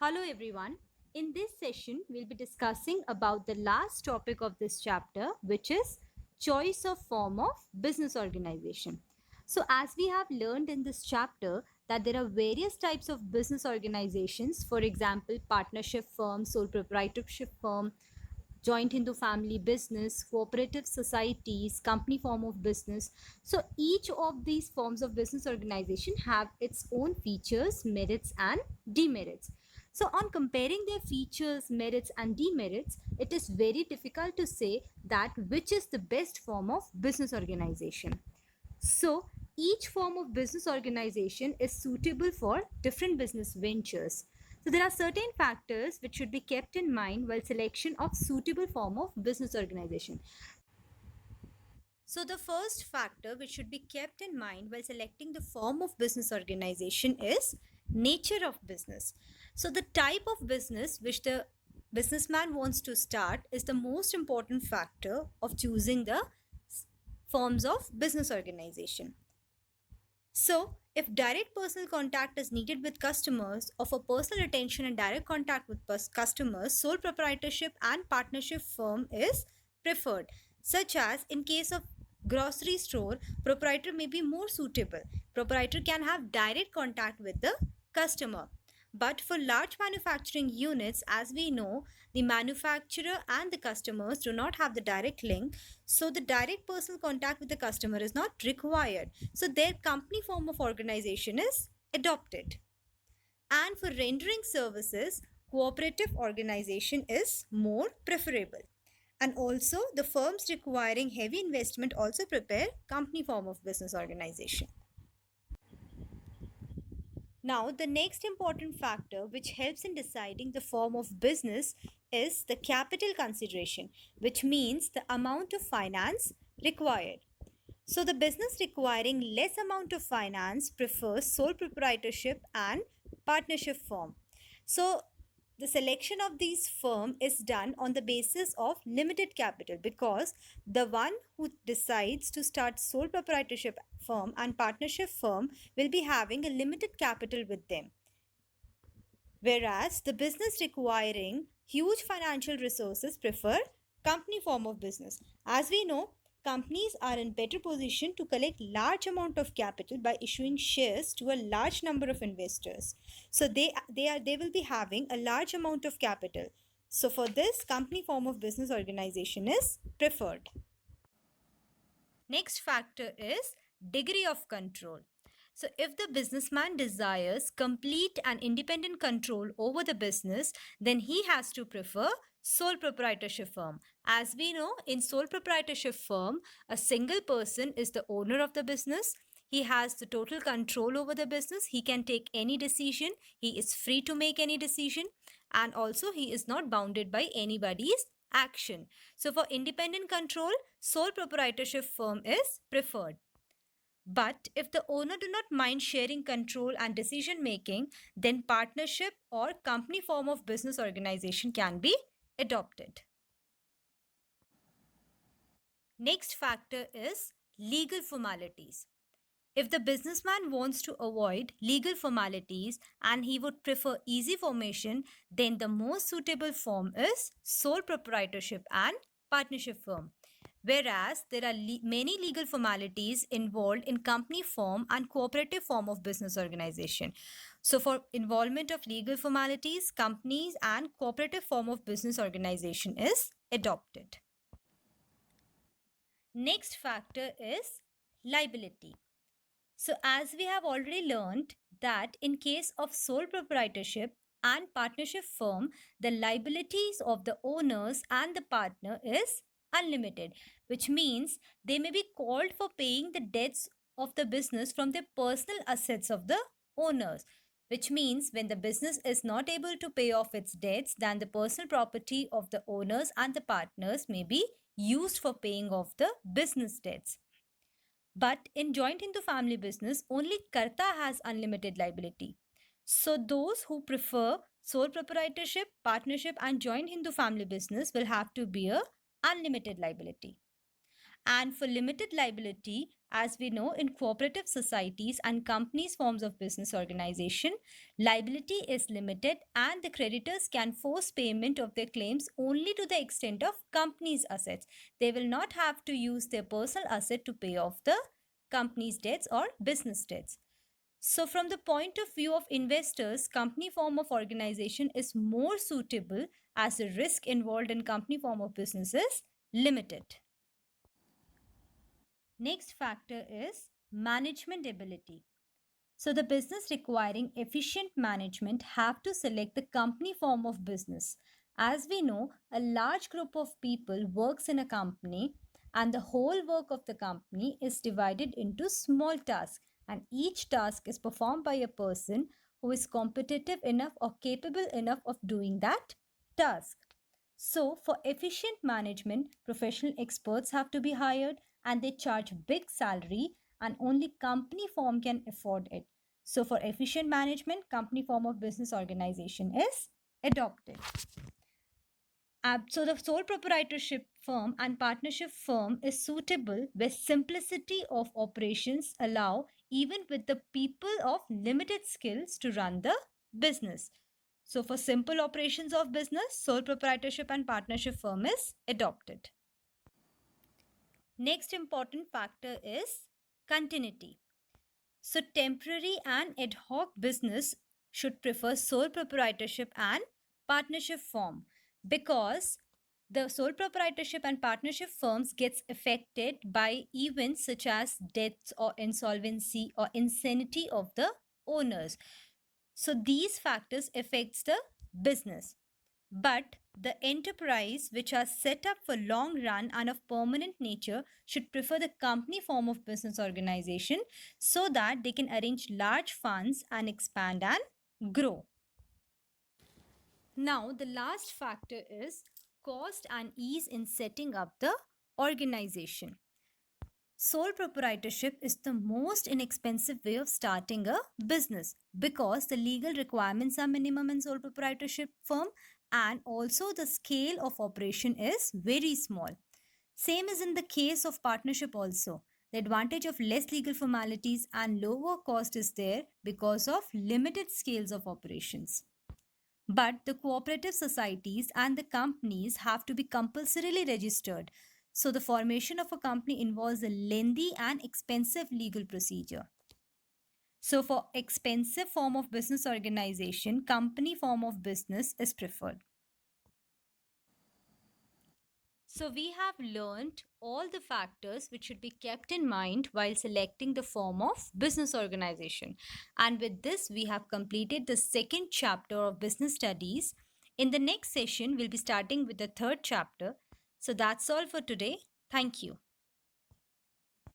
Hello everyone. In this session, we'll be discussing about the last topic of this chapter, which is choice of form of business organization. So as we have learned in this chapter that there are various types of business organizations, for example, partnership firm, sole proprietorship firm, joint Hindu family business, cooperative societies, company form of business. So each of these forms of business organization have its own features, merits and demerits. So on comparing their features, merits and demerits, it is very difficult to say that which is the best form of business organization. So each form of business organization is suitable for different business ventures. So there are certain factors which should be kept in mind while selection of suitable form of business organization. So the first factor which should be kept in mind while selecting the form of business organization is nature of business. So the type of business which the businessman wants to start is the most important factor of choosing the forms of business organization. So, if direct personal contact is needed with customers, or for personal attention and direct contact with customers, sole proprietorship and partnership firm is preferred. Such as in case of grocery store, proprietor may be more suitable. Proprietor can have direct contact with the customer. But for large manufacturing units, as we know, the manufacturer and the customers do not have the direct link. So the direct personal contact with the customer is not required. So their company form of organization is adopted. And for rendering services, cooperative organization is more preferable. And also the firms requiring heavy investment also prepare company form of business organization. Now, the next important factor which helps in deciding the form of business is the capital consideration, which means the amount of finance required. So, the business requiring less amount of finance prefers sole proprietorship and partnership form. So, the selection of these firm is done on the basis of limited capital because the one who decides to start sole proprietorship firm and partnership firm will be having a limited capital with them, whereas the business requiring huge financial resources prefer company form of business. As we know, companies are in better position to collect large amount of capital by issuing shares to a large number of investors. So they will be having a large amount of capital. So for this, company form of business organization is preferred. Next factor is degree of control. So, if the businessman desires complete and independent control over the business, then he has to prefer sole proprietorship firm. As we know, in sole proprietorship firm, a single person is the owner of the business. He has the total control over the business. He can take any decision. He is free to make any decision. And also, he is not bounded by anybody's action. So, for independent control, sole proprietorship firm is preferred. But if the owner do not mind sharing control and decision making, then partnership or company form of business organization can be adopted. Next factor is legal formalities. If the businessman wants to avoid legal formalities and he would prefer easy formation, then the most suitable form is sole proprietorship and partnership firm. Whereas there are many legal formalities involved in company form and cooperative form of business organization. So for involvement of legal formalities, companies and cooperative form of business organization is adopted. Next factor is liability. So as we have already learned that in case of sole proprietorship and partnership firm, the liabilities of the owners and the partner is unlimited, which means they may be called for paying the debts of the business from the personal assets of the owners, which means when the business is not able to pay off its debts, then the personal property of the owners and the partners may be used for paying off the business debts. But in joint Hindu family business, only Karta has unlimited liability. So those who prefer sole proprietorship, partnership and joint Hindu family business will have to bear unlimited liability. And for limited liability, as we know, in cooperative societies and companies' forms of business organization, liability is limited and the creditors can force payment of their claims only to the extent of company's assets. They will not have to use their personal asset to pay off the company's debts or business debts. So, from the point of view of investors, company form of organization is more suitable as the risk involved in company form of business is limited. Next factor is management ability. So the business requiring efficient management have to select the company form of business. As we know, a large group of people works in a company and the whole work of the company is divided into small tasks and each task is performed by a person who is competitive enough or capable enough of doing that task. So, for efficient management, professional experts have to be hired and they charge big salary and only company form can afford it. So, for efficient management, company form of business organization is adopted. So, the sole proprietorship firm and partnership firm is suitable where simplicity of operations allow even with the people of limited skills to run the business. So, for simple operations of business, sole proprietorship and partnership firm is adopted. Next important factor is continuity. So, temporary and ad hoc business should prefer sole proprietorship and partnership form because the sole proprietorship and partnership firms gets affected by events such as deaths or insolvency or insanity of the owners. So these factors affects the business. But the enterprise which are set up for long run and of permanent nature should prefer the company form of business organization so that they can arrange large funds and expand and grow. Now, the last factor is cost and ease in setting up the organization. Sole proprietorship is the most inexpensive way of starting a business because the legal requirements are minimum in sole proprietorship firm and also the scale of operation is very small. Same is in the case of partnership also. The advantage of less legal formalities and lower cost is there because of limited scales of operations. But the cooperative societies and the companies have to be compulsorily registered. So the formation of a company involves a lengthy and expensive legal procedure. So for expensive form of business organization, company form of business is preferred. So we have learned all the factors which should be kept in mind while selecting the form of business organization. And with this, we have completed the second chapter of business studies. In the next session, we'll be starting with the third chapter. So that's all for today. Thank you.